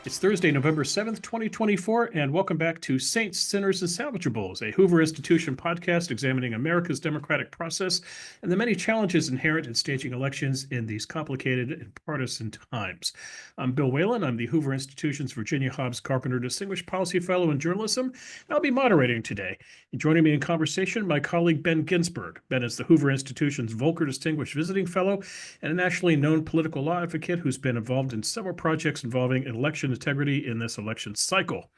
It's Thursday, November 7th, 2024, and welcome back to Saints, Sinners, and Salvageables, a Hoover Institution podcast examining America's democratic process and the many challenges inherent in staging elections in these complicated and partisan times. I'm Bill Whalen. I'm the Hoover Institution's Virginia Hobbs Carpenter Distinguished Policy Fellow in Journalism, and I'll be moderating today. And joining me in conversation, my colleague Ben Ginsberg. Ben is the Hoover Institution's Volker Distinguished Visiting Fellow and a nationally known political law advocate who's been involved in several projects involving election integrity in this election cycle.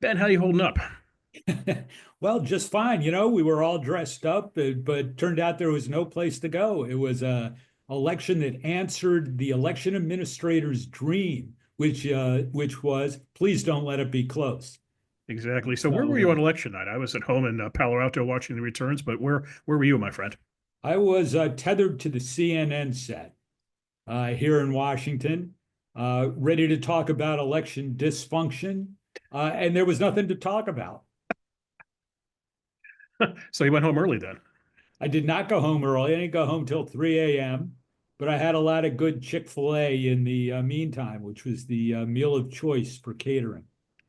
Ben, how are you holding up? Well, just fine. We were all dressed up, but turned out there was no place to go. It was a election that answered the election administrator's dream, which was, please don't let it be close. Exactly. So where were you on election night? I was at home in Palo Alto watching the returns, but where were you, my friend? I was tethered to the CNN set here in Washington, ready to talk about election dysfunction, and there was nothing to talk about. So you went home early then? I did not go home early. I didn't go home till 3 a.m., but I had a lot of good Chick-fil-A in the meantime, which was the meal of choice for catering.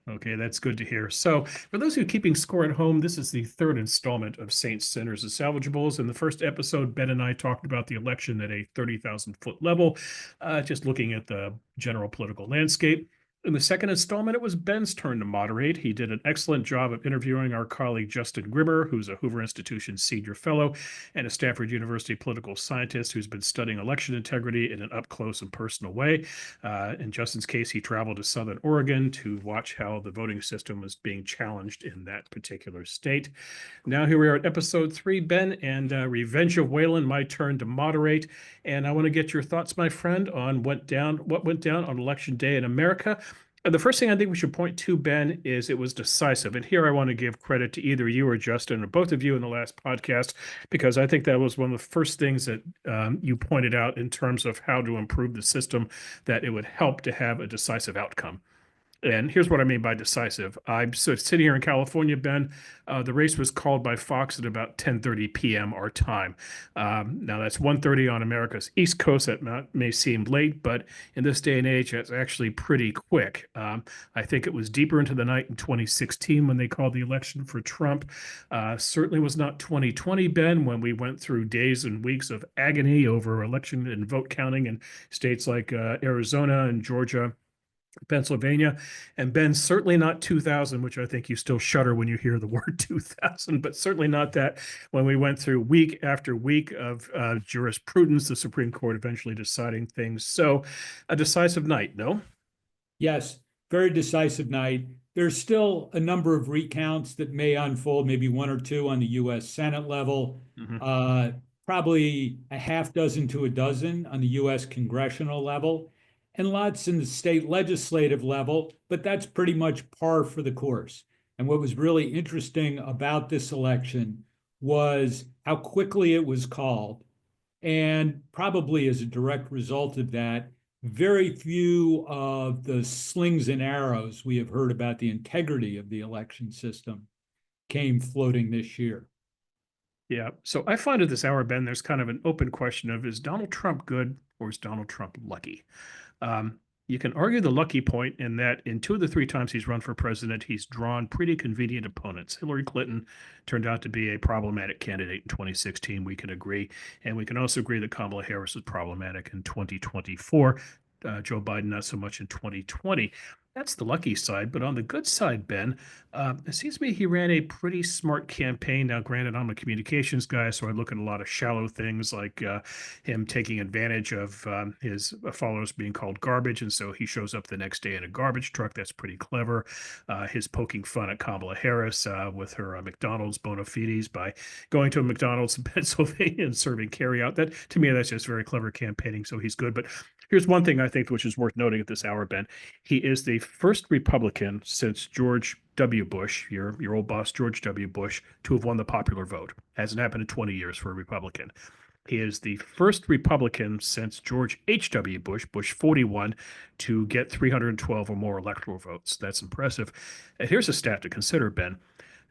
Okay, that's good to hear. So, for those who are keeping score at home, this is the third installment of Saints, Sinners, and Salvageables. In the first episode, Ben and I talked about the election at a 30,000-foot level, just looking at the general political landscape. In the second installment, it was Ben's turn to moderate. He did an excellent job of interviewing our colleague Justin Grimmer, who's a Hoover Institution senior fellow and a Stanford University political scientist who's been studying election integrity in an up-close and personal way. In Justin's case, he traveled to Southern Oregon to watch how the voting system was being challenged in that particular state. Now here we are at episode 3, Ben, and Revenge of Whalen, my turn to moderate. And I want to get your thoughts, my friend, on what went down on Election Day in America. The first thing I think we should point to, Ben, is it was decisive. And here I want to give credit to either you or Justin or both of you in the last podcast, because I think that was one of the first things that you pointed out in terms of how to improve the system, that it would help to have a decisive outcome. And here's what I mean by decisive. I'm sitting here in California, Ben. The race was called by Fox at about 10:30 p.m. our time. Now that's 1:30 on America's East Coast. That may seem late, but in this day and age, that's actually pretty quick. I think it was deeper into the night in 2016 when they called the election for Trump. Certainly was not 2020, Ben, when we went through days and weeks of agony over election and vote counting in states like Arizona and Georgia, Pennsylvania, and Ben, certainly not 2000, which I think you still shudder when you hear the word 2000, but certainly not that when we went through week after week of jurisprudence, the Supreme Court eventually deciding things. So a decisive night, no? Yes, very decisive night. There's still a number of recounts that may unfold, maybe one or two on the U.S. Senate level, probably a half dozen to a dozen on the U.S. congressional level, and lots in the state legislative level, but that's pretty much par for the course. And what was really interesting about this election was how quickly it was called. And probably as a direct result of that, very few of the slings and arrows we have heard about the integrity of the election system came floating this year. Yeah. So I find at this hour, Ben, there's kind of an open question of, is Donald Trump good or is Donald Trump lucky? You can argue the lucky point in that in 2 of the 3 times he's run for president, he's drawn pretty convenient opponents. Hillary Clinton turned out to be a problematic candidate in 2016. We can agree. And we can also agree that Kamala Harris was problematic in 2024. Joe Biden, not so much in 2020. That's the lucky side. But on the good side, Ben, it seems to me he ran a pretty smart campaign. Now, granted, I'm a communications guy, so I look at a lot of shallow things like him taking advantage of his followers being called garbage. And so he shows up the next day in a garbage truck. That's pretty clever. His poking fun at Kamala Harris with her McDonald's bona fides by going to a McDonald's in Pennsylvania and serving carryout. That, to me, that's just very clever campaigning. So he's good. But here's one thing I think which is worth noting at this hour, Ben. He is the first Republican since George W. Bush, your old boss, George W. Bush, to have won the popular vote. Hasn't happened in 20 years for a Republican. He is the first Republican since George H.W. Bush, Bush 41, to get 312 or more electoral votes. That's impressive. And here's a stat to consider, Ben.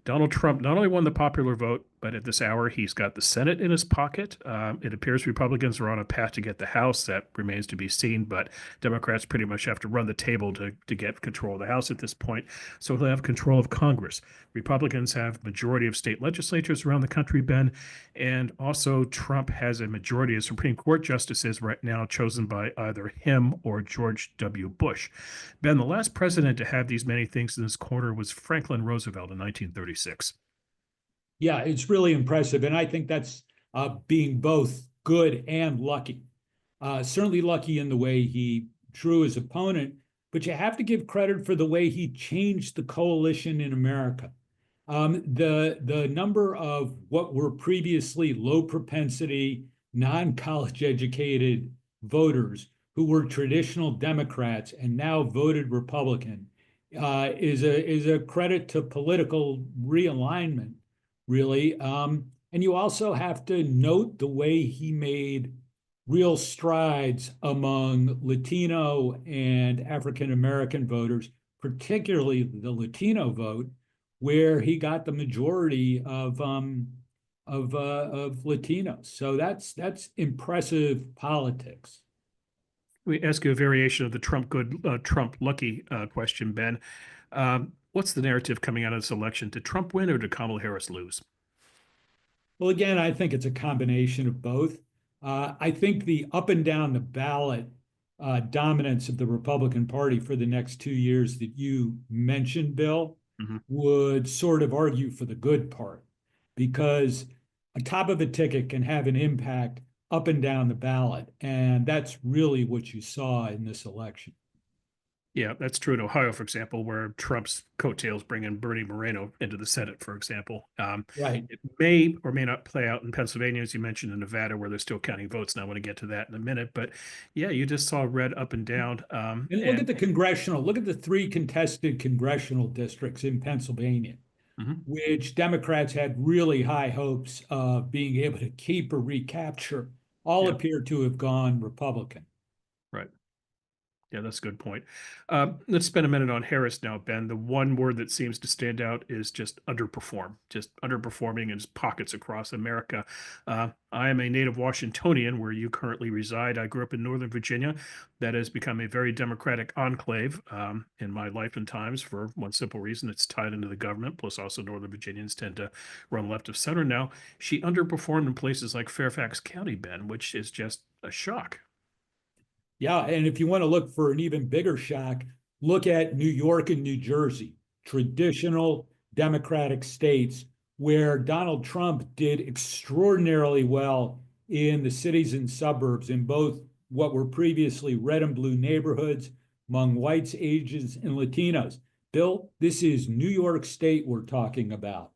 Donald Trump not only won the popular vote, but at this hour, he's got the Senate in his pocket. It appears Republicans are on a path to get the House. That remains to be seen, but Democrats pretty much have to run the table to get control of the House at this point. So he'll have control of Congress. Republicans have majority of state legislatures around the country, Ben, and also Trump has a majority of Supreme Court justices right now chosen by either him or George W. Bush. Ben, the last president to have these many things in his corner was Franklin Roosevelt in 1936. Yeah, it's really impressive. And I think that's being both good and lucky. Certainly lucky in the way he drew his opponent, but you have to give credit for the way he changed the coalition in America. The number of what were previously low propensity, non-college educated voters who were traditional Democrats and now voted Republican is a credit to political realignment, really. And you also have to note the way he made real strides among Latino and African American voters, particularly the Latino vote, where he got the majority of Latinos. So that's impressive politics. Let me ask you a variation of the Trump good, Trump lucky question, Ben. What's the narrative coming out of this election? Did Trump win or did Kamala Harris lose? Well, again, I think it's a combination of both. I think the up and down the ballot dominance of the Republican Party for the next 2 years that you mentioned, Bill, would sort of argue for the good part, because a top of a ticket can have an impact up and down the ballot. And that's really what you saw in this election. Yeah, that's true in Ohio, for example, where Trump's coattails bring in Bernie Moreno into the Senate, for example. Right. It may or may not play out in Pennsylvania, as you mentioned, in Nevada, where they're still counting votes. And I want to get to that in a minute. But yeah, you just saw red up and down. And look at the congressional, look at the 3 contested congressional districts in Pennsylvania, which Democrats had really high hopes of being able to keep or recapture, all appear to have gone Republican. Right. Yeah, that's a good point. Let's spend a minute on Harris now, Ben. The one word that seems to stand out is just underperforming in pockets across America. I am a native Washingtonian where you currently reside. I grew up in Northern Virginia. That has become a very Democratic enclave in my life and times for one simple reason. It's tied into the government, plus also Northern Virginians tend to run left of center now. She underperformed in places like Fairfax County, Ben, which is just a shock. Yeah, and if you want to look for an even bigger shock, look at New York and New Jersey, traditional Democratic states where Donald Trump did extraordinarily well in the cities and suburbs in both what were previously red and blue neighborhoods among whites, Asians, and Latinos. Bill, this is New York State we're talking about.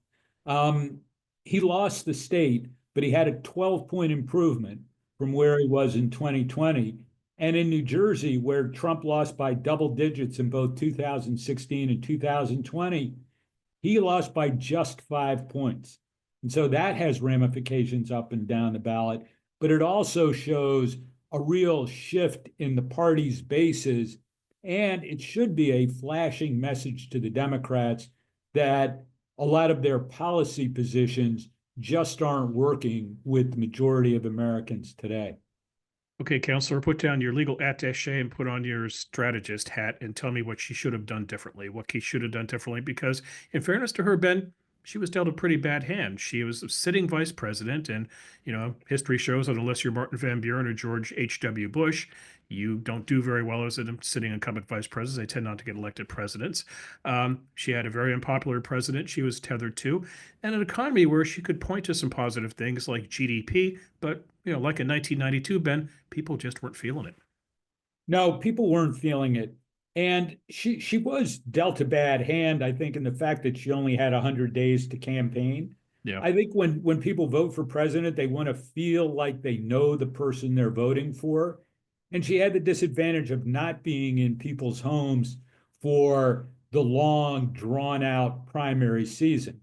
He lost the state, but he had a 12-point improvement from where he was in 2020. And in New Jersey, where Trump lost by double digits in both 2016 and 2020, he lost by just 5 points. And so that has ramifications up and down the ballot, but it also shows a real shift in the party's bases. And it should be a flashing message to the Democrats that a lot of their policy positions just aren't working with the majority of Americans today. Okay, counselor, put down your legal attaché and put on your strategist hat and tell me what she should have done differently, what she should have done differently, because in fairness to her, Ben, she was dealt a pretty bad hand. She was a sitting vice president, and, history shows that unless you're Martin Van Buren or George H.W. Bush, you don't do very well as a sitting incumbent vice president. They tend not to get elected presidents. She had a very unpopular president she was tethered to, and an economy where she could point to some positive things like GDP, but, like in 1992, Ben, people just weren't feeling it. No, people weren't feeling it. And she was dealt a bad hand, I think, in the fact that she only had 100 days to campaign. Yeah. I think when people vote for president, they want to feel like they know the person they're voting for. And she had the disadvantage of not being in people's homes for the long, drawn-out primary season.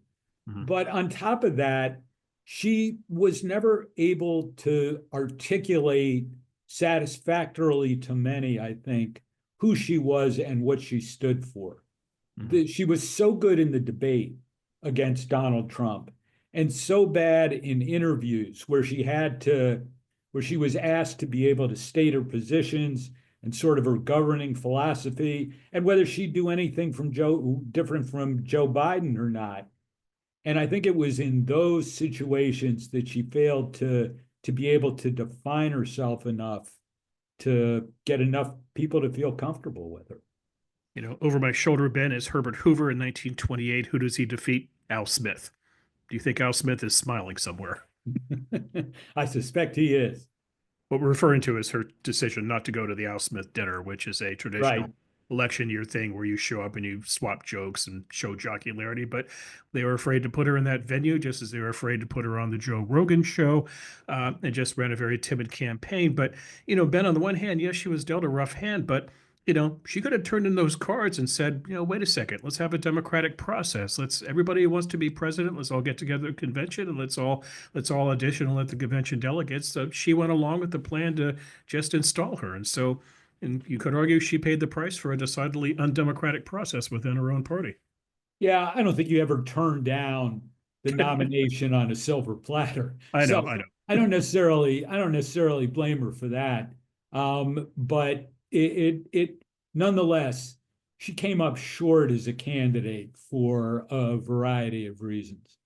But on top of that, she was never able to articulate satisfactorily to many, I think, who she was and what she stood for. She was so good in the debate against Donald Trump. and so bad in interviews where she was asked to be able to state her positions and sort of her governing philosophy and whether she'd do anything different from Joe Biden or not. And I think it was in those situations that she failed to be able to define herself enough to get enough people to feel comfortable with her. Over my shoulder, Ben, is Herbert Hoover in 1928. Who does he defeat? Al Smith. Do you think Al Smith is smiling somewhere? I suspect he is. What we're referring to is her decision not to go to the Al Smith dinner, which is a traditional Right. election year thing where you show up and you swap jokes and show jocularity. But they were afraid to put her in that venue, just as they were afraid to put her on the Joe Rogan show, and just ran a very timid campaign. But, Ben, on the one hand, yes, she was dealt a rough hand, but she could have turned in those cards and said, wait a second, let's have a democratic process. Everybody who wants to be president, let's all get together at a convention and let's all audition and let the convention delegates. So she went along with the plan to just install her. And you could argue she paid the price for a decidedly undemocratic process within her own party. Yeah, I don't think you ever turned down the nomination on a silver platter. I know. I don't necessarily blame her for that. But it nonetheless, she came up short as a candidate for a variety of reasons.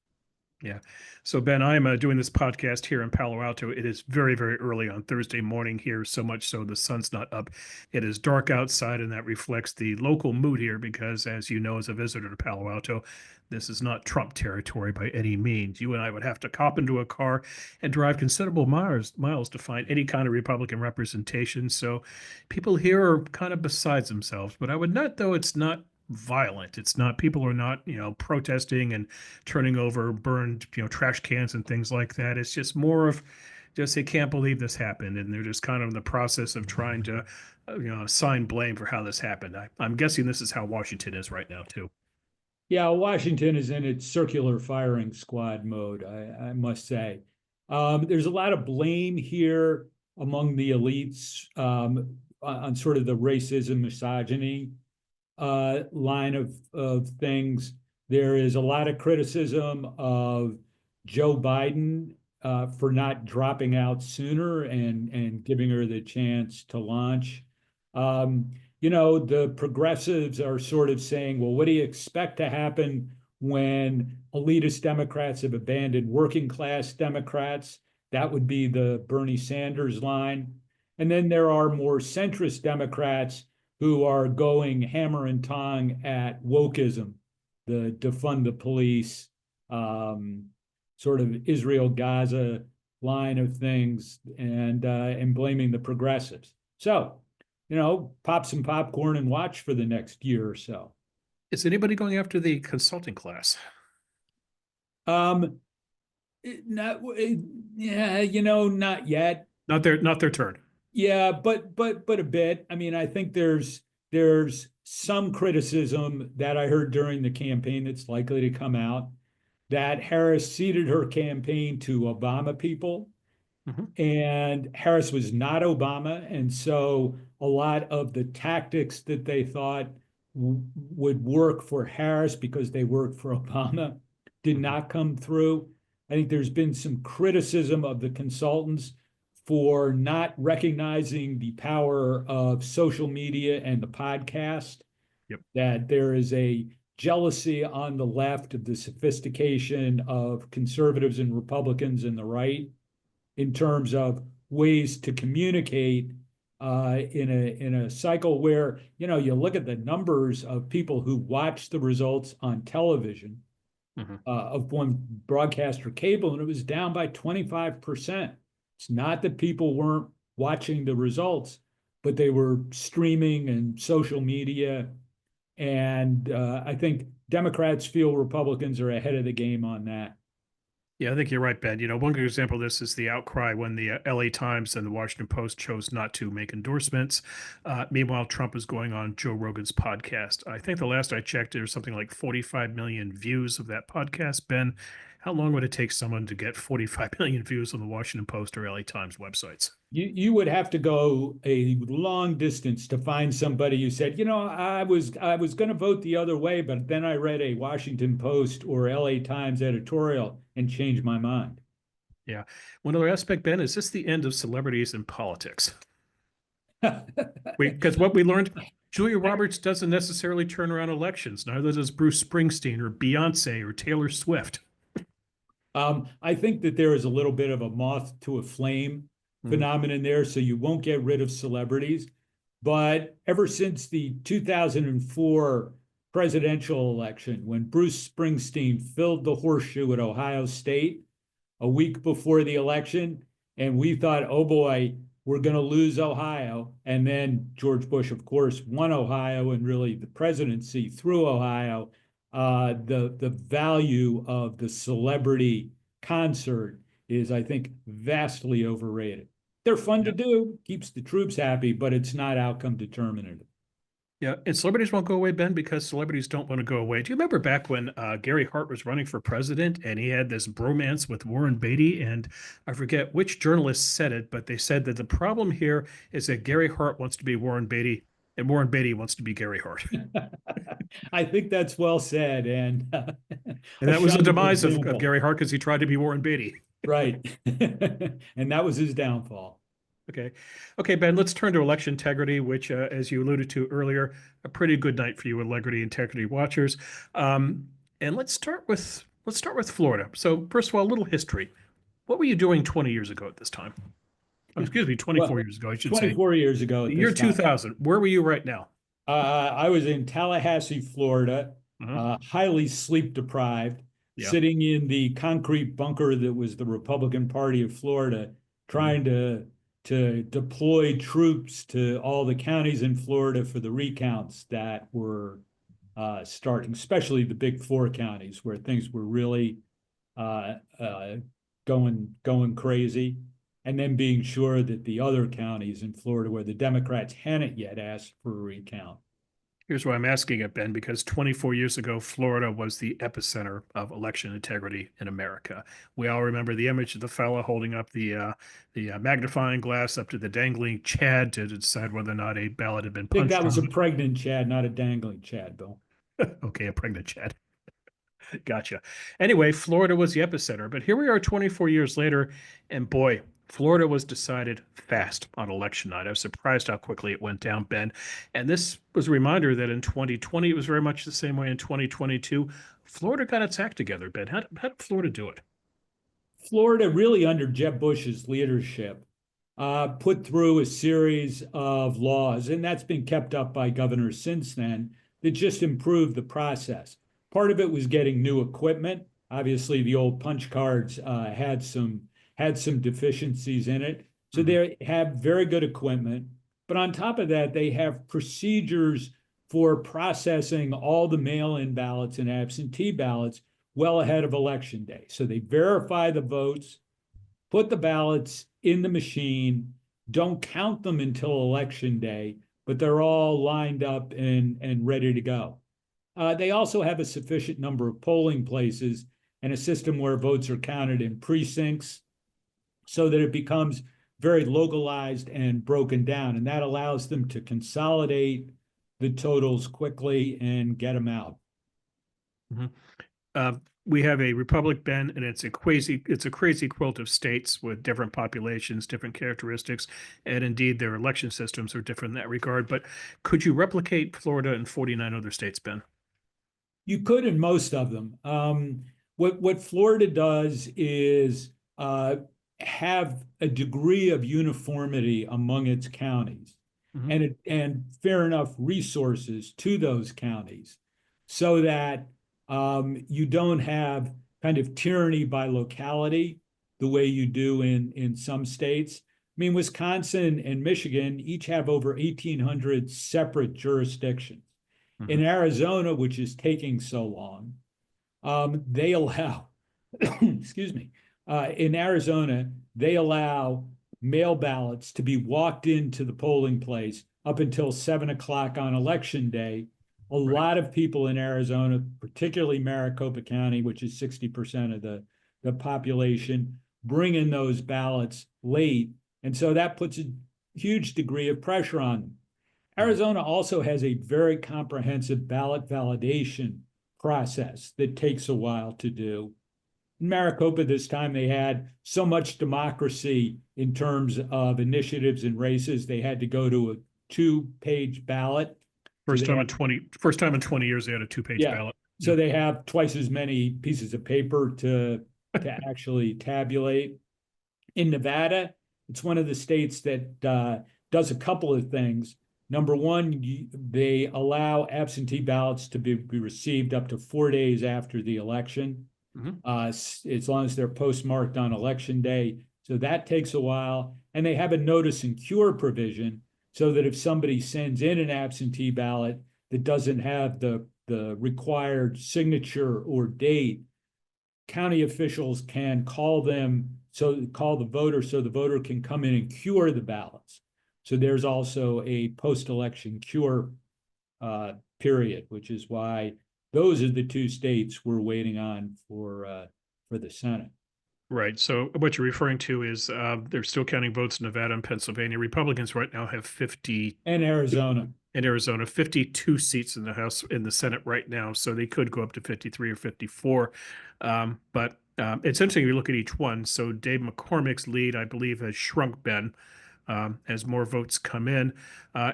Yeah. So, Ben, I'm doing this podcast here in Palo Alto. It is very, very early on Thursday morning here, so much so the sun's not up. It is dark outside, and that reflects the local mood here because, as you know, as a visitor to Palo Alto, this is not Trump territory by any means. You and I would have to hop into a car and drive considerable miles to find any kind of Republican representation. So people here are kind of besides themselves. But I would note, though, it's not violent. It's not, people are not, protesting and turning over burned, trash cans and things like that. It's just more of just, they can't believe this happened. And they're just kind of in the process of trying to, assign blame for how this happened. I'm guessing this is how Washington is right now, too. Yeah, Washington is in its circular firing squad mode, I must say. There's a lot of blame here among the elites on sort of the racism, misogyny line of things. There is a lot of criticism of Joe Biden for not dropping out sooner and giving her the chance to launch. The progressives are sort of saying, well, what do you expect to happen when elitist Democrats have abandoned working class Democrats? That would be the Bernie Sanders line. And then there are more centrist Democrats who are going hammer and tong at wokeism, the defund the police, sort of Israel-Gaza line of things, and blaming the progressives. So, pop some popcorn and watch for the next year or so. Is anybody going after the consulting class? Not yet. Not their turn. Yeah, but a bit. I mean, I think there's some criticism that I heard during the campaign that's likely to come out that Harris ceded her campaign to Obama people. Mm-hmm. And Harris was not Obama. And so a lot of the tactics that they thought would work for Harris because they worked for Obama did not come through. I think there's been some criticism of the consultants for not recognizing the power of social media and the podcast. Yep. That there is a jealousy on the left of the sophistication of conservatives and Republicans and the right in terms of ways to communicate in a cycle where, you look at the numbers of people who watch the results on television of one broadcaster cable, and it was down by 25%. It's not that people weren't watching the results, but they were streaming and social media. And I think Democrats feel Republicans are ahead of the game on that. Yeah, I think you're right, Ben. One good example of this is the outcry when the LA Times and the Washington Post chose not to make endorsements. Meanwhile, Trump is going on Joe Rogan's podcast. I think the last I checked, there's something like 45 million views of that podcast, Ben. How long would it take someone to get 45 million views on the Washington Post or LA Times websites? You would have to go a long distance to find somebody who said, I was going to vote the other way, but then I read a Washington Post or LA Times editorial and changed my mind. Yeah. One other aspect, Ben, is this the end of celebrities in politics? Because what we learned, Julia Roberts doesn't necessarily turn around elections. Neither does Bruce Springsteen or Beyonce or Taylor Swift. I think that there is a little bit of a moth to a flame phenomenon there, so you won't get rid of celebrities. But ever since the 2004 presidential election, when Bruce Springsteen filled the horseshoe at Ohio State a week before the election, and we thought, oh boy, we're going to lose Ohio. And then George Bush, of course, won Ohio and really the presidency through Ohio. The value of the celebrity concert is, I think, vastly overrated. They're fun to do, keeps the troops happy, but it's not outcome determinative. Yeah, and celebrities won't go away, Ben, because celebrities don't want to go away. Do you remember back when Gary Hart was running for president and he had this bromance with Warren Beatty? And I forget which journalist said it, but they said that the problem here is that Gary Hart wants to be Warren Beatty and Warren Beatty wants to be Gary Hart. I think that's well said. And that was the demise of Gary Hart because he tried to be Warren Beatty. Right. And that was his downfall. Okay. Okay, Ben, let's turn to election integrity, which, as you alluded to earlier, a pretty good night for you integrity watchers. And let's start with Florida. So first of all, a little history. What were you doing 20 years ago at this time? Oh, excuse me, 24 years ago, I should 24 years ago. The year 2000. Where were you right now? I was in Tallahassee, Florida, highly sleep deprived, sitting in the concrete bunker that was the Republican Party of Florida, trying to deploy troops to all the counties in Florida for the recounts that were starting, especially the big four counties where things were really going crazy, and then being sure that the other counties in Florida where the Democrats hadn't yet asked for a recount. Here's why I'm asking it, Ben, because 24 years ago, Florida was the epicenter of election integrity in America. We all remember the image of the fellow holding up the magnifying glass up to the dangling Chad to decide whether or not a ballot had been punched. I think that was a pregnant Chad, not a dangling Chad, Bill. Okay, a pregnant Chad. Gotcha. Anyway, Florida was the epicenter, but here we are 24 years later, and boy, Florida was decided fast on election night. I was surprised how quickly it went down, Ben. And this was a reminder that in 2020, it was very much the same way in 2022. Florida got its act together, Ben. How did Florida do it? Florida, really under Jeb Bush's leadership, put through a series of laws, and that's been kept up by governors since then, that just improved the process. Part of it was getting new equipment. Obviously, the old punch cards had some deficiencies in it. So they have very good equipment. But on top of that, they have procedures for processing all the mail-in ballots and absentee ballots well ahead of Election Day. So they verify the votes, put the ballots in the machine, don't count them until Election Day, but they're all lined up and ready to go. They also have a sufficient number of polling places and a system where votes are counted in precincts so that it becomes very localized and broken down. And that allows them to consolidate the totals quickly and get them out. We have a republic, Ben, and it's a crazy quilt of states with different populations, different characteristics, and indeed their election systems are different in that regard. But could you replicate Florida and 49 other states, Ben? You could in most of them. What Florida does is have a degree of uniformity among its counties and fair enough resources to those counties so that you don't have kind of tyranny by locality the way you do in some states. I mean, Wisconsin and Michigan each have over 1,800 separate jurisdictions. In Arizona, which is taking so long, they allow, excuse me, in Arizona, they allow mail ballots to be walked into the polling place up until 7 o'clock on Election Day. A lot of people in Arizona, particularly Maricopa County, which is 60% the population bring in those ballots late. And so that puts a huge degree of pressure on them. Arizona also has a very comprehensive ballot validation process that takes a while to do. In Maricopa this time, they had so much democracy in terms of initiatives and races, they had to go to a 2-page ballot. First time in 20 years, they had a 2-page ballot. So they have twice as many pieces of paper to actually tabulate. In Nevada, it's one of the states that does a couple of things. Number one, they allow absentee ballots to be received up to 4 days after the election, as long as they're postmarked on election day. So that takes a while. And they have a notice and cure provision so that if somebody sends in an absentee ballot that doesn't have the required signature or date, county officials can call the voter so the voter can come in and cure the ballots. So there's also a post-election cure period, which is why those are the two states we're waiting on for the Senate. Right. So what you're referring to is they're still counting votes in Nevada and Pennsylvania. Republicans right now have 50. And Arizona. In Arizona, 52 seats in the House, in the Senate right now. So they could go up to 53 or 54. But it's interesting if you look at each one. So Dave McCormick's lead, I believe, has shrunk, Ben, as more votes come in.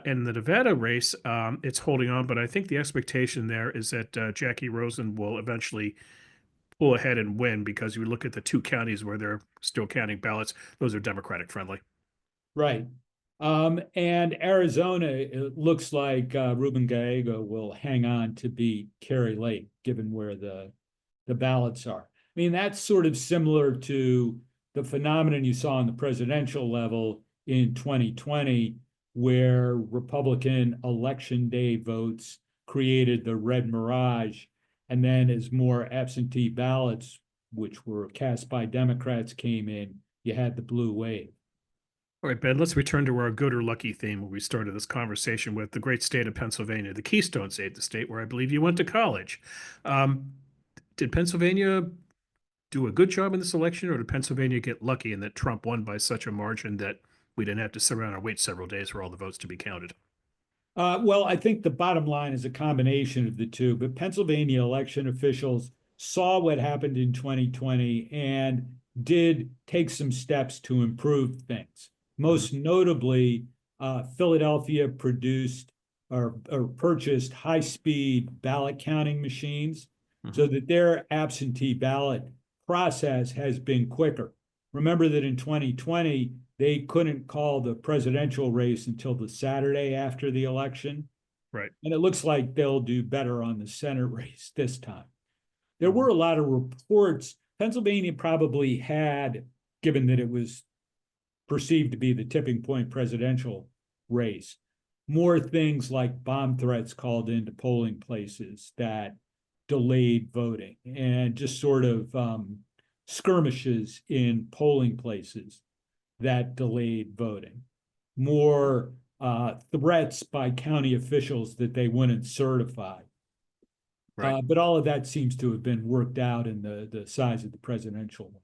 In the Nevada race, it's holding on. But I think the expectation there is that Jackie Rosen will eventually pull ahead and win, because you look at the two counties where they're still counting ballots, those are Democratic friendly. Right. And Arizona, it looks like Ruben Gallego will hang on to beat Kari Lake, given where the ballots are. I mean, that's sort of similar to the phenomenon you saw on the presidential level in 2020, where Republican election day votes created the red mirage. And then as more absentee ballots, which were cast by Democrats, came in, you had the blue wave. All right, Ben, let's return to our good or lucky theme where we started this conversation with the great state of Pennsylvania, the Keystone State, the state where I believe you went to college. Did Pennsylvania do a good job in this election, or did Pennsylvania get lucky in that Trump won by such a margin that we didn't have to sit around and wait several days for all the votes to be counted? Well, I think the bottom line is a combination of the two, but Pennsylvania election officials saw what happened in 2020 and did take some steps to improve things. Most notably, Philadelphia produced or purchased high-speed ballot counting machines so that their absentee ballot process has been quicker. Remember that in 2020, they couldn't call the presidential race until the Saturday after the election. Right. And it looks like they'll do better on the Senate race this time. There were a lot of reports. Pennsylvania probably had, given that it was perceived to be the tipping point presidential race, more things like bomb threats called into polling places that delayed voting, and just sort of skirmishes in polling places that delayed voting, more threats by county officials that they wouldn't certify. Right. But all of that seems to have been worked out in the size of the presidential one.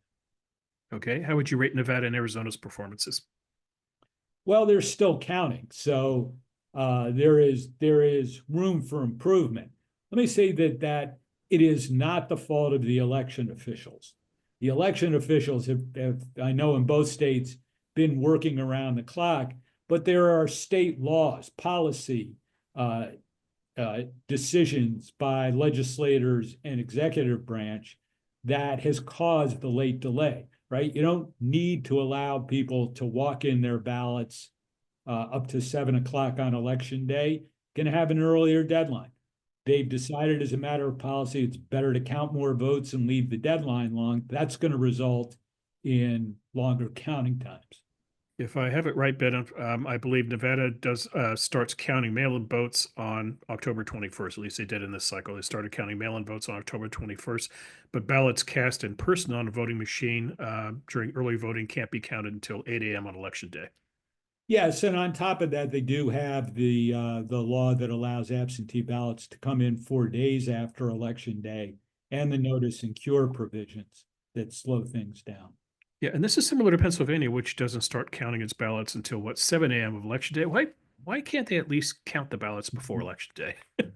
Okay. How would you rate Nevada and Arizona's performances? Well, they're still counting, so there is room for improvement. Let me say that it is not the fault of the election officials. The election officials have, I know in both states, been working around the clock, but there are state laws, policy decisions by legislators and executive branch that has caused the late delay, right? You don't need to allow people to walk in their ballots up to 7 o'clock on election day. Can have an earlier deadline. They've decided as a matter of policy, it's better to count more votes and leave the deadline long. That's going to result in longer counting times. If I have it right, Ben, I believe Nevada starts counting mail-in votes on October 21st. At least they did in this cycle. They started counting mail-in votes on October 21st, but ballots cast in person on a voting machine during early voting can't be counted until 8 a.m. on election day. Yes, and on top of that, they do have the law that allows absentee ballots to come in 4 days after election day, and the notice and cure provisions. that slow things down. Yeah, and this is similar to Pennsylvania, which doesn't start counting its ballots until what, 7 a.m. of election day. Why can't they at least count the ballots before election day?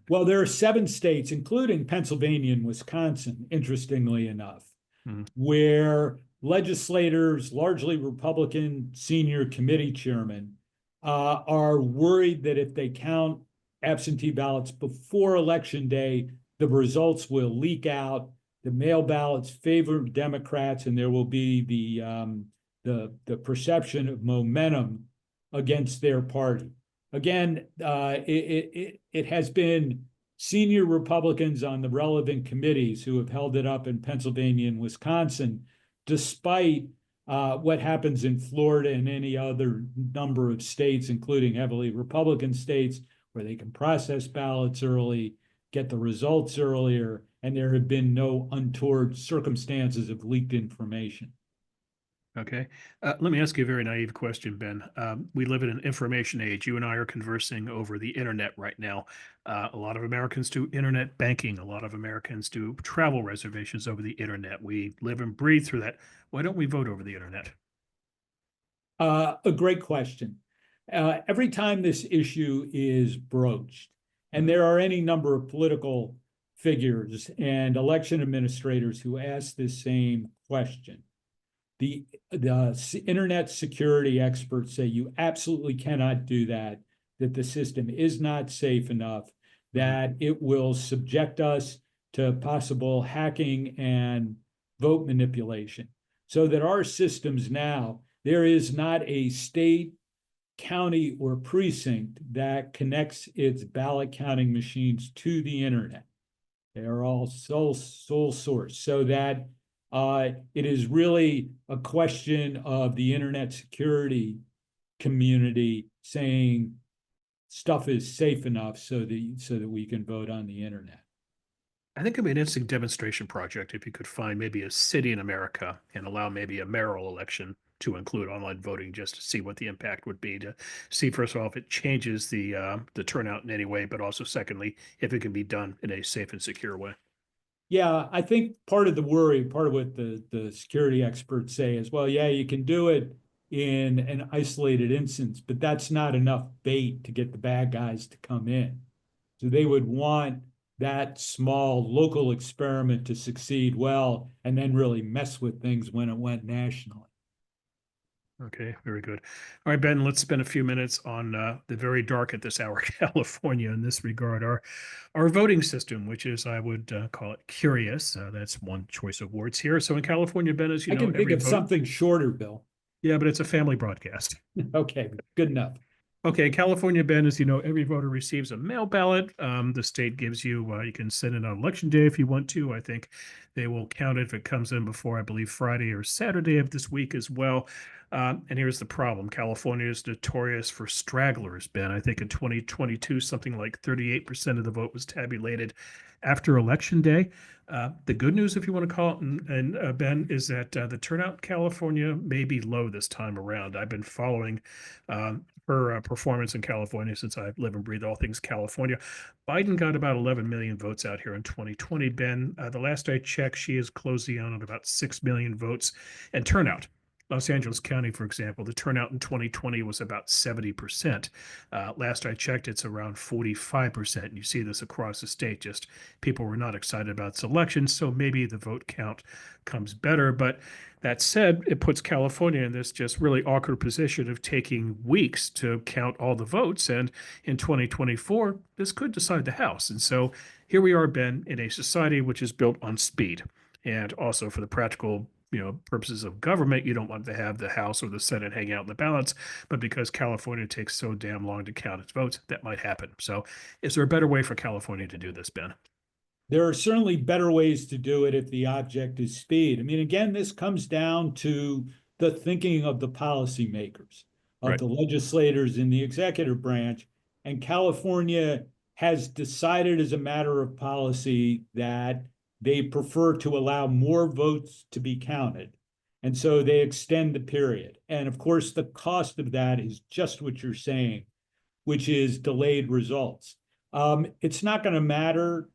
Well, there are 7 states, including Pennsylvania and Wisconsin, interestingly enough, Hmm. where legislators, largely Republican senior committee chairmen, are worried that if they count absentee ballots before election day, the results will leak out. The mail ballots favor Democrats, and there will be the perception of momentum against their party. Again, it has been senior Republicans on the relevant committees who have held it up in Pennsylvania and Wisconsin, despite what happens in Florida and any other number of states, including heavily Republican states, where they can process ballots early, get the results earlier, and there have been no untoward circumstances of leaked information. Okay. Let me ask you a very naive question, Ben. We live in an information age. You and I are conversing over the internet right now. A lot of Americans do internet banking. A lot of Americans do travel reservations over the internet. We live and breathe through that. Why don't we vote over the internet? A great question. Every time this issue is broached, and there are any number of political figures and election administrators who ask this same question, the internet security experts say you absolutely cannot do that, that the system is not safe enough, that it will subject us to possible hacking and vote manipulation. So that our systems now, there is not a state, county, or precinct that connects its ballot counting machines to the internet. They are all sole source, so that it is really a question of the internet security community saying stuff is safe enough so that we can vote on the internet. I think it'd be an interesting demonstration project if you could find maybe a city in America and allow maybe a mayoral election to include online voting, just to see what the impact would be, to see, first of all, if it changes the turnout in any way, but also secondly, if it can be done in a safe and secure way. Yeah, I think part of the worry, part of what the security experts say is, well, yeah, you can do it in an isolated instance, but that's not enough bait to get the bad guys to come in. So they would want that small local experiment to succeed well and then really mess with things when it went nationally. Okay, very good. All right, Ben, let's spend a few minutes on the very dark at this hour California in this regard. Our voting system, which is, I would call it curious. That's one choice of words here. So in California, Ben, as you I know, can think of something shorter, Bill. Yeah, but it's a family broadcast. Okay, good enough. Okay, California, Ben, as you know, every voter receives a mail ballot. The state gives you, you can send it on election day if you want to. I think they will count it if it comes in before, I believe, Friday or Saturday of this week as well. And here's the problem. California is notorious for stragglers, Ben. I think in 2022, something like 38% of the vote was tabulated after election day. The good news, if you want to call it, and Ben, is that the turnout in California may be low this time around. I've been following her performance in California since I live and breathe all things California. Biden got about 11 million votes out here in 2020, Ben. The last I checked, she is closing on at about 6 million votes. And turnout, Los Angeles County, for example, the turnout in 2020 was about 70%. Last I checked, it's around 45%. And you see this across the state. Just people were not excited about this election, so maybe the vote count comes better. But that said, it puts California in this just really awkward position of taking weeks to count all the votes. And in 2024, this could decide the House. And so here we are, Ben, in a society which is built on speed. And also for the practical purposes of government, you don't want to have the House or the Senate hang out in the ballots, but because California takes so damn long to count its votes, that might happen. So is there a better way for California to do this, Ben? There are certainly better ways to do it if the object is speed. I mean, again, this comes down to the thinking of the policymakers, of Right. the legislators in the executive branch. And California has decided as a matter of policy that they prefer to allow more votes to be counted. And so they extend the period. And of course, the cost of that is just what you're saying, which is delayed results. It's not going to matter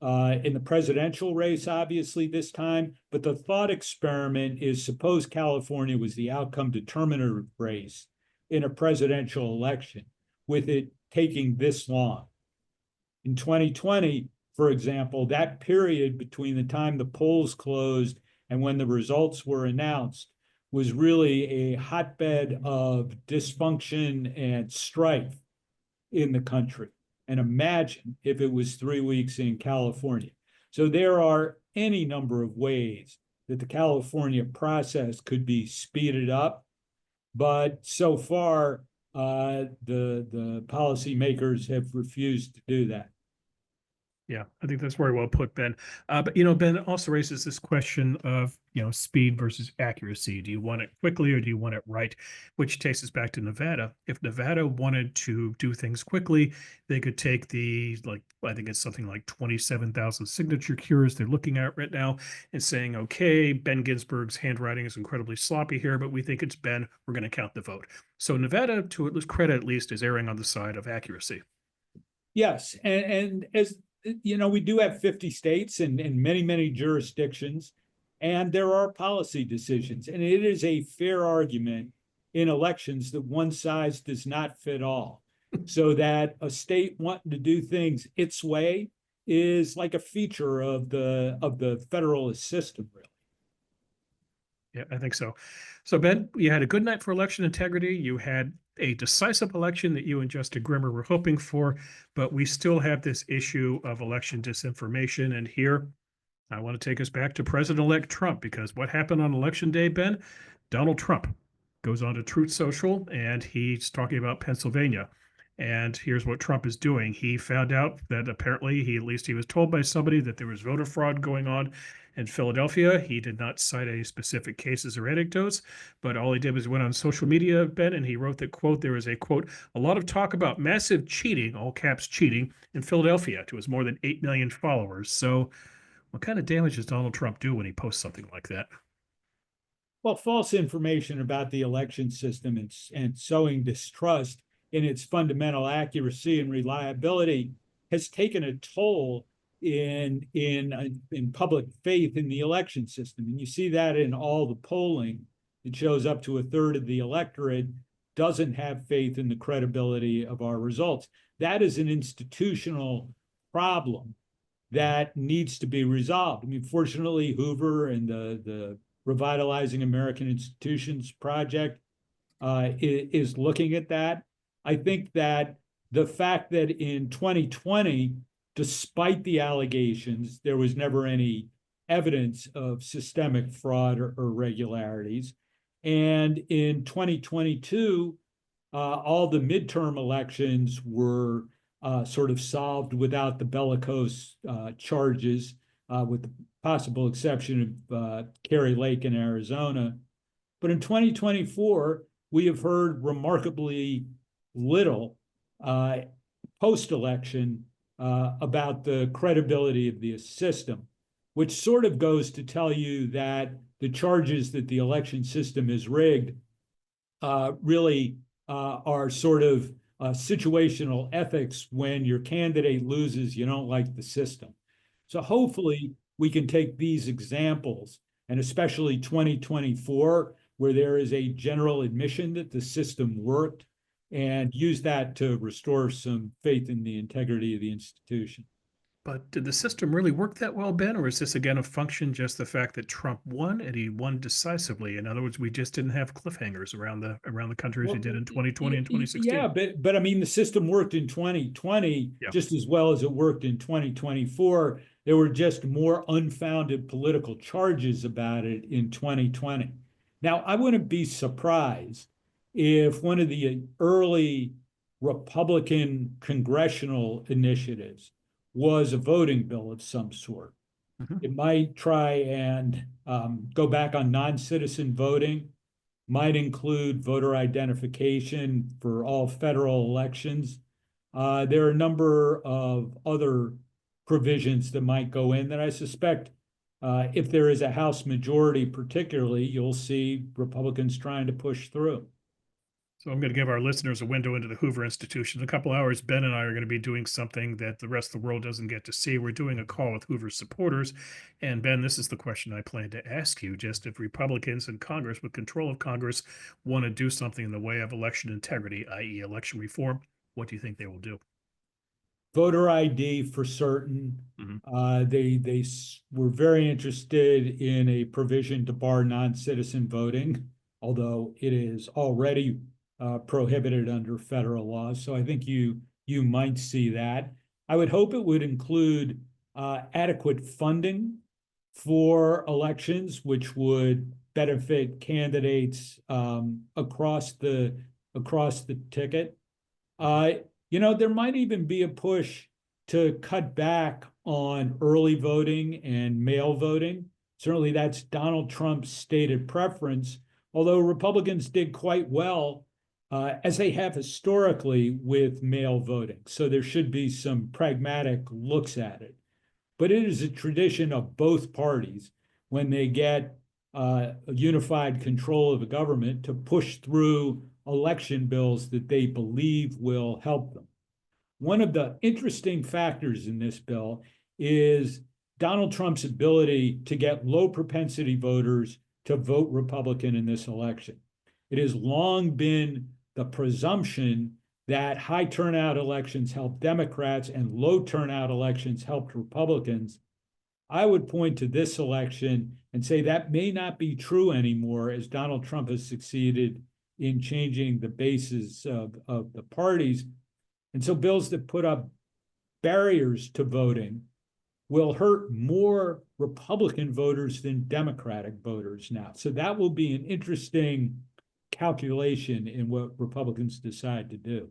in the presidential race, obviously, this time. But the thought experiment is, suppose California was the outcome determinative race in a presidential election, with it taking this long. In 2020, for example, that period between the time the polls closed and when the results were announced was really a hotbed of dysfunction and strife in the country. And imagine if it was 3 weeks in California. So there are any number of ways that the California process could be speeded up, but so far the policymakers have refused to do that. Yeah, I think that's very well put, Ben. But, you know, Ben also raises this question of, you know, speed versus accuracy. Do you want it quickly or do you want it right? Which takes us back to Nevada. If Nevada wanted to do things quickly, they could take the, like, I think it's something like 27,000 signature cures they're looking at right now and saying, okay, Ben Ginsburg's handwriting is incredibly sloppy here, but we think it's Ben. We're going to count the vote. So Nevada, to its credit at least, is erring on the side of accuracy. Yes, and as you know, we do have 50 states and many, many jurisdictions, and there are policy decisions. And it is a fair argument in elections that one size does not fit all. So that a state wanting to do things its way is like a feature of the federalist system, really. Yeah, I think so. So, Ben, you had a good night for election integrity. You had a decisive election that you and Justin Grimmer were hoping for, but we still have this issue of election disinformation. And here, I want to take us back to President-elect Trump, because what happened on election day, Ben? Donald Trump goes on to Truth Social and he's talking about Pennsylvania. And here's what Trump is doing. He found out that apparently at least he was told by somebody that there was voter fraud going on in Philadelphia. He did not cite any specific cases or anecdotes, but all he did was went on social media, Ben, and he wrote that, quote, there was a, quote, a lot of talk about massive cheating, all caps cheating, in Philadelphia to his more than 8 million followers. So what kind of damage does Donald Trump do when he posts something like that? Well, false information about the election system and sowing distrust in its fundamental accuracy and reliability has taken a toll in public faith in the election system. And you see that in all the polling. It shows up to a third of the electorate doesn't have faith in the credibility of our results. That is an institutional problem that needs to be resolved. I mean, fortunately, Hoover and the Revitalizing American Institutions Project is looking at that. I think that the fact that in 2020, despite the allegations, there was never any evidence of systemic fraud or irregularities. And in 2022, all the midterm elections were sort of solved without the bellicose charges, with the possible exception of Kerry Lake in Arizona. But in 2024, we have heard remarkably little post-election about the credibility of the system, which sort of goes to tell you that the charges that the election system is rigged really are sort of situational ethics. When your candidate loses, you don't like the system. So hopefully we can take these examples, and especially 2024, where there is a general admission that the system worked, and use that to restore some faith in the integrity of the institution. But did the system really work that well, Ben? Or is this again a function just the fact that Trump won and he won decisively? In other words, we just didn't have cliffhangers around the country as we did in 2020 and 2016. Yeah, but I mean, the system worked in 2020 just as well as it worked in 2024. There were just more unfounded political charges about it in 2020. Now, I wouldn't be surprised if one of the early Republican congressional initiatives was a voting bill of some sort. It might try and go back on non-citizen voting, might include voter identification for all federal elections. There are a number of other provisions that might go in that I suspect if there is a House majority particularly, you'll see Republicans trying to push through. So I'm going to give our listeners a window into the Hoover Institution. In a couple hours, Ben and I are going to be doing something that the rest of the world doesn't get to see. We're doing a call with Hoover supporters. And Ben, this is the question I plan to ask you. Just if Republicans in Congress with control of Congress want to do something in the way of election integrity, i.e. election reform, what do you think they will do? Voter ID for certain. They were very interested in a provision to bar non-citizen voting, although it is already prohibited under federal law. So I think you might see that. I would hope it would include adequate funding for elections, which would benefit candidates across the ticket. There might even be a push to cut back on early voting and mail voting. Certainly, that's Donald Trump's stated preference, although Republicans did quite well, as they have historically, with mail voting. So there should be some pragmatic looks at it. But it is a tradition of both parties, when they get a unified control of the government, to push through election bills that they believe will help them. One of the interesting factors in this bill is Donald Trump's ability to get low propensity voters to vote Republican in this election. It has long been the presumption that high turnout elections help Democrats and low turnout elections helped Republicans. I would point to this election and say that may not be true anymore, as Donald Trump has succeeded in changing the basis of the parties. And so bills that put up barriers to voting will hurt more Republican voters than Democratic voters now. So that will be an interesting calculation in what Republicans decide to do.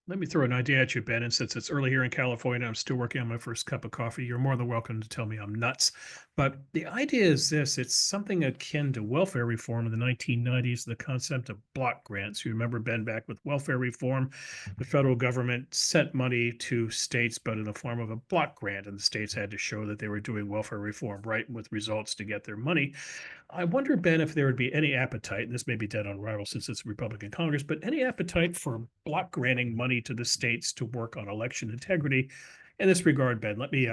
Let me throw an idea at you, Ben. And since it's early here in California, I'm still working on my first cup of coffee. You're more than welcome to tell me I'm nuts. But the idea is this: it's something akin to welfare reform in the 1990s, the concept of block grants. You remember, Ben, back with welfare reform, the federal government sent money to states, but in the form of a block grant. And the states had to show that they were doing welfare reform right, with results to get their money. I wonder, Ben, if there would be any appetite, and this may be dead on arrival since it's a Republican Congress, but any appetite for block granting money to the states to work on election integrity. In this regard, Ben, let me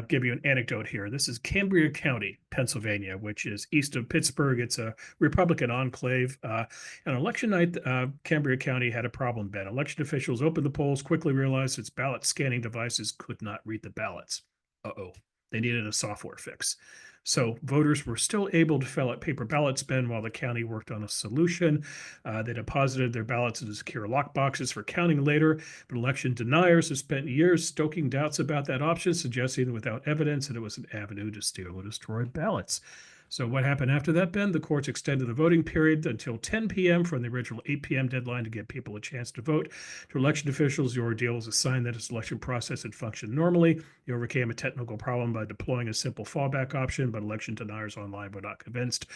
give you an anecdote here. This is Cambria County, Pennsylvania, which is east of Pittsburgh. It's a Republican enclave. On election night, Cambria County had a problem, Ben. Election officials opened the polls, quickly realized its ballot scanning devices could not read the ballots. Uh-oh. They needed a software fix. So voters were still able to fill out paper ballots, Ben, while the county worked on a solution. They deposited their ballots in secure lock boxes for counting later, but election deniers have spent years stoking doubts about that option, suggesting that without evidence that it was an avenue to steal or destroy ballots. So what happened after that, Ben? The courts extended the voting period until 10 p.m. from the original 8 p.m. deadline to give people a chance to vote. To election officials, the ordeal was a sign that its election process had functioned normally. They overcame a technical problem by deploying a simple fallback option, but election deniers online were not convinced.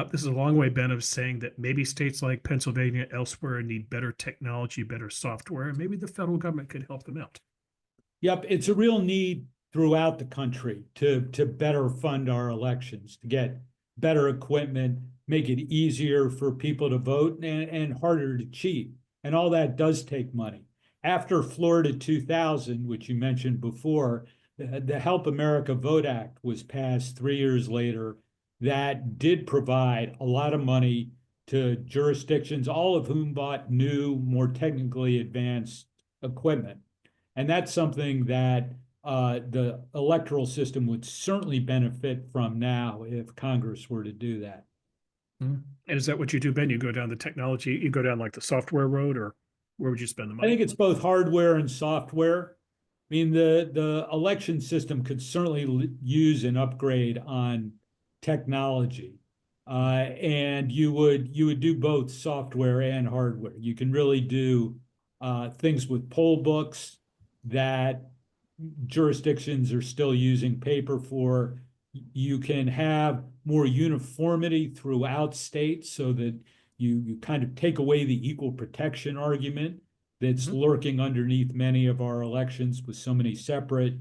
This is a long way, Ben, of saying that maybe states like Pennsylvania, elsewhere, need better technology, better software, and maybe the federal government could help them out. Yep, it's a real need throughout the country to better fund our elections, to get better equipment, make it easier for people to vote and harder to cheat. And all that does take money. After Florida 2000, which you mentioned before, the Help America Vote Act was passed 3 years later. That did provide a lot of money to jurisdictions, all of whom bought new, more technically advanced equipment. And that's something that the electoral system would certainly benefit from now if Congress were to do that. And is that what you do, Ben? You go down the technology, you go down like the software road, or where would you spend the I money? think it's both hardware and software. I mean, the election system could certainly use an upgrade on technology. And you would do both software and hardware. You can really do things with poll books that jurisdictions are still using paper for. You can have more uniformity throughout states so that you kind of take away the equal protection argument that's lurking underneath many of our elections with so many separate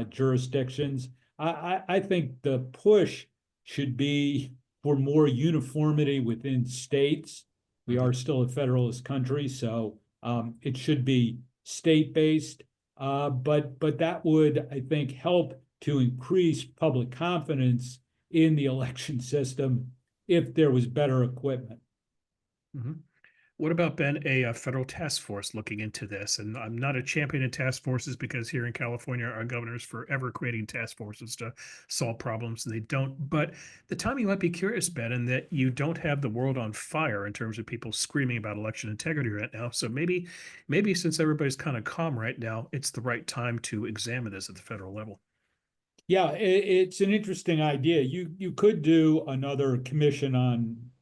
jurisdictions. I think the push should be for more uniformity within states, We are still a federalist country, so it should be state-based. But that would, I think, help to increase public confidence in the election system if there was better equipment. Mhm. What about, Ben, a federal task force looking into this? And I'm not a champion of task forces because here in California, our governor's forever creating task forces to solve problems. They don't. But the timing might be curious, Ben, in that you don't have the world on fire in terms of people screaming about election integrity right now. So maybe since everybody's kind of calm right now, it's the right time to examine this at the federal level. Yeah, it's an interesting idea. You could do another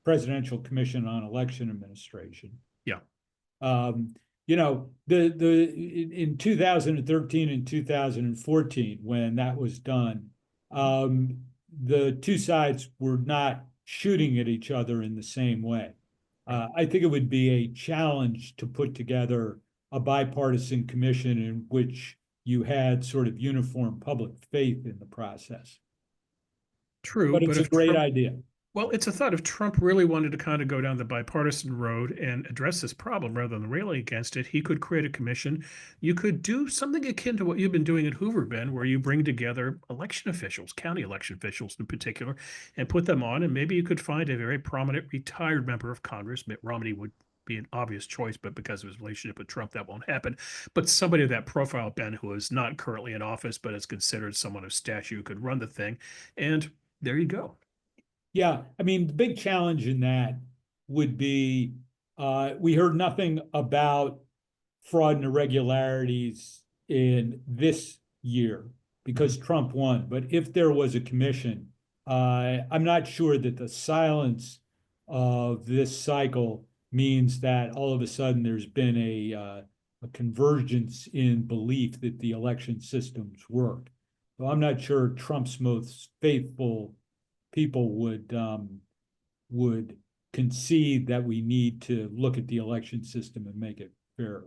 presidential commission on election administration. Yeah. You know, in 2013 and 2014, when that was done, the two sides were not shooting at each other in the same way. I think it would be a challenge to put together a bipartisan commission in which you had sort of uniform public faith in the process. True, But but it's a if great Trump idea. Well, it's a thought if Trump really wanted to kind of go down the bipartisan road and address this problem rather than railing against it, he could create a commission. You could do something akin to what you've been doing at Hoover, Ben, where you bring together election officials, county election officials in particular, and put them on. And maybe you could find a very prominent retired member of Congress. Mitt Romney would be an obvious choice, but because of his relationship with Trump, that won't happen. But somebody of that profile, Ben, who is not currently in office, but is considered someone of stature who could run the thing. And there you go. Yeah, I mean, the big challenge in that would be we heard nothing about fraud and irregularities in this year because Trump won. But if there was a commission, I'm not sure that the silence of this cycle means that all of a sudden there's been a convergence in belief that the election systems work. So I'm not sure Trump's most faithful people would concede that we need to look at the election system and make it fair.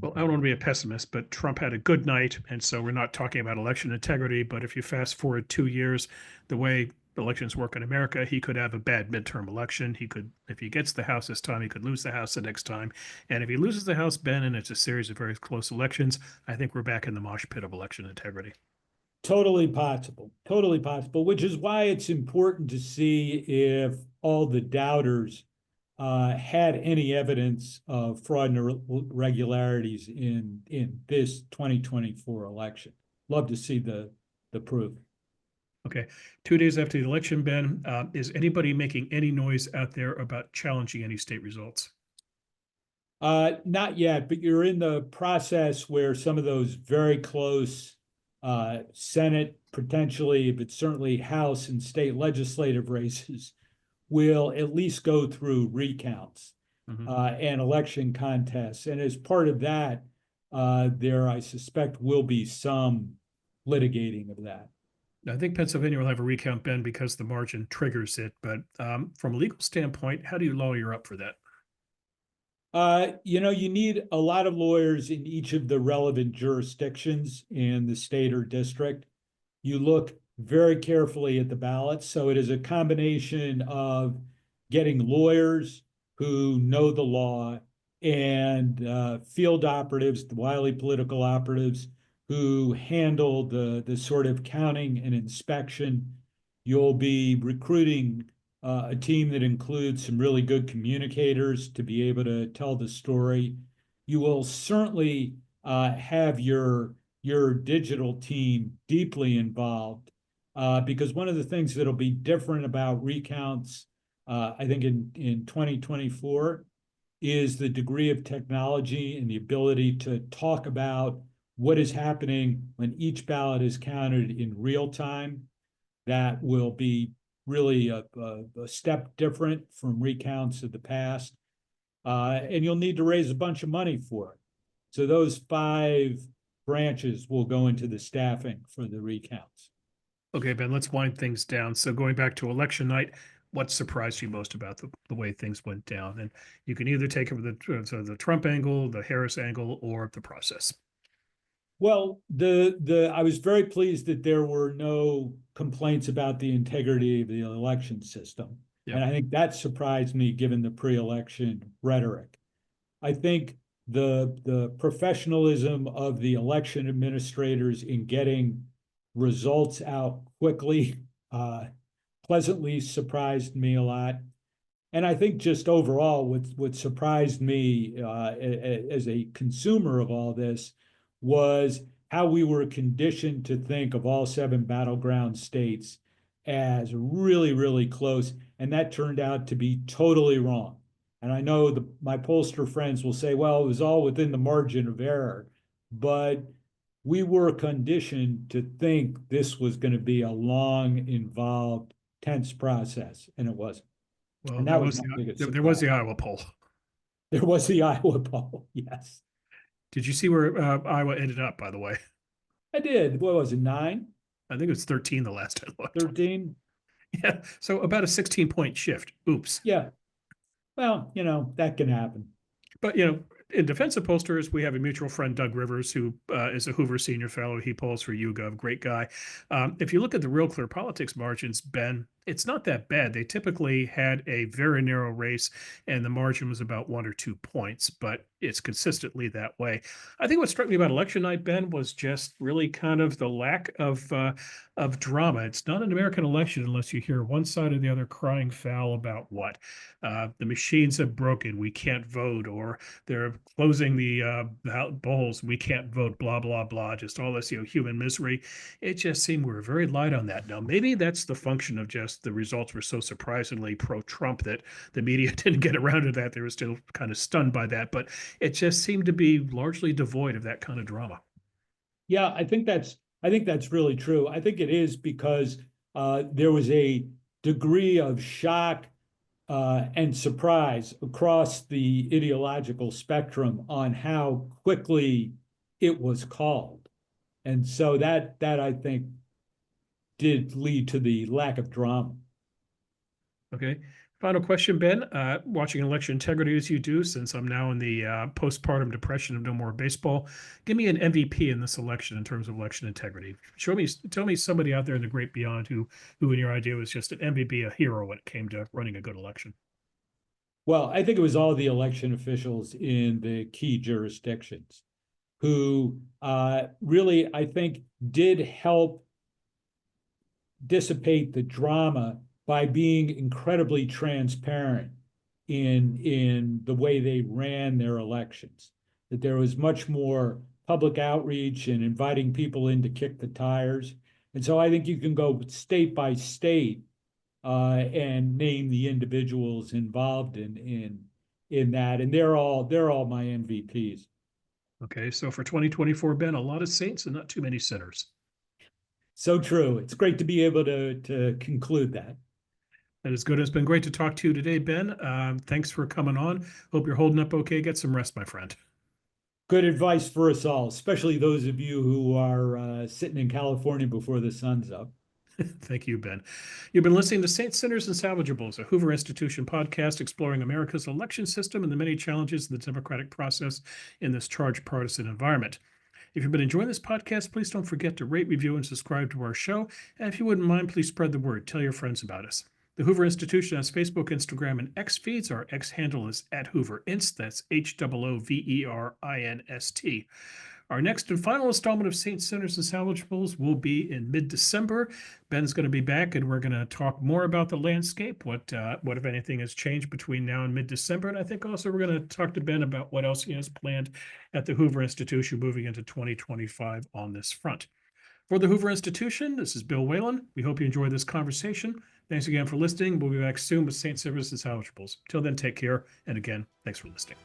Well, I don't want to be a pessimist, but Trump had a good night. And so we're not talking about election integrity. But if you fast forward 2 years, the way elections work in America, he could have a bad midterm election. He could, if he gets the House this time, he could lose the House the next time. And if he loses the House, Ben, and it's a series of very close elections, I think we're back in the mosh pit of election integrity. Totally possible, which is why it's important to see if all the doubters had any evidence of fraud and irregularities in this 2024 election. Love to see the proof. Okay. 2 days after the election, Ben, is anybody making any noise out there about challenging any state results? Not yet, but you're in the process where some of those very close Senate, potentially, but certainly House and state legislative races will at least go through recounts and election contests. And as part of that, there, I suspect, will be some litigating of that. I think Pennsylvania will have a recount, Ben, because the margin triggers it. But from a legal standpoint, how do you lawyer up for that? You know, you need a lot of lawyers in each of the relevant jurisdictions in the state or district. You look very carefully at the ballots. So it is a combination of getting lawyers who know the law and field operatives, the wily political operatives who handle the sort of counting and inspection. You'll be recruiting a team that includes some really good communicators to be able to tell the story. You will certainly have your digital team deeply involved because one of the things that'll be different about recounts, I think in 2024, is the degree of technology and the ability to talk about what is happening when each ballot is counted in real time. That will be really a step different from recounts of the past. And you'll need to raise a bunch of money for it. So those 5 branches will go into the staffing for the recounts. Okay, Ben, let's wind things down. So going back to election night, what surprised you most about the way things went down? And you can either take it with the Trump angle, the Harris angle, or the process. Well, I was very pleased that there were no complaints about the integrity of the election system. Yeah. And I think that surprised me given the pre-election rhetoric. I think the professionalism of the election administrators in getting results out quickly pleasantly surprised me a lot. And I think just overall, what surprised me as a consumer of all this was how we were conditioned to think of all 7 battleground states as really, really close. And that turned out to be totally wrong. And I know my pollster friends will say, well, it was all within the margin of error. But we were conditioned to think this was going to be a long, involved, tense process, and it wasn't. Well, And that was my biggest there was surprise. the Iowa poll. There was the Iowa poll, yes. Did you see where Iowa ended up, by the way? I did. What was it, 9, I think it was 13 the last I looked. 13? Yeah. So about a 16-point shift. Oops. Yeah. Well, that can happen. But, in defense of pollsters, we have a mutual friend, Doug Rivers, who is a Hoover Senior Fellow. He polls for YouGov. Great guy. If you look at the Real Clear Politics margins, Ben, it's not that bad. They typically had a very narrow race, and the margin was about 1 or 2 points, but it's consistently that way. I think what struck me about election night, Ben, was just really kind of the lack of drama. It's not an American election unless you hear one side or the other crying foul about what the machines have broken, we can't vote, or they're closing the polls, we can't vote, blah blah blah. Just all this human misery. It just seemed we were very light on that. Now maybe that's the function of just the results were so surprisingly pro-Trump that the media didn't get around to that. They were still kind of stunned by that, but it just seemed to be largely devoid of that kind of drama. Yeah, I think that's really true. I think it is because there was a degree of shock and surprise across the ideological spectrum on how quickly it was called. And so that I think did lead to the lack of drama. Okay. Final question, Ben. Watching election integrity as you do, since I'm now in the postpartum depression of no more baseball, give me an MVP in this election in terms of election integrity. Tell me somebody out there in the great beyond who in your idea was just an MVP, a hero when it came to running a good election. Well, I think it was all the election officials in the key jurisdictions who really, I think, did help dissipate the drama by being incredibly transparent in the way they ran their elections. That there was much more public outreach and inviting people in to kick the tires. And so I think you can go state by state and name the individuals involved in that, and they're all my MVPs. Okay, so for 2024, Ben, a lot of saints and not too many sinners. So true. It's great to be able to conclude that. That is good. It's been great to talk to you today, Ben. Thanks for coming on. Hope you're holding up okay. Get some rest, my friend. Good advice for us all, especially those of you who are sitting in California before the sun's up. Thank you, Ben. You've been listening to Saints, Sinners, and Salvageables, a Hoover Institution podcast exploring America's election system and the many challenges of the democratic process in this charged partisan environment. If you've been enjoying this podcast, please don't forget to rate, review, and subscribe to our show. And if you wouldn't mind, please spread the word. Tell your friends about us. The Hoover Institution has Facebook, Instagram, and X feeds. Our X handle is @HooverInst. That's HOOVERINST. Our next and final installment of Saints, Sinners, and Salvageables will be in mid-December. Ben's going to be back, and we're going to talk more about the landscape, what if anything has changed between now and mid-December. And I think also we're going to talk to Ben about what else he has planned at the Hoover Institution moving into 2025 on this front. For the Hoover Institution, this is Bill Whalen. We hope you enjoyed this conversation. Thanks again for listening. We'll be back soon with Saints, Sinners, and Salvageables. Till then, take care. And again, thanks for listening.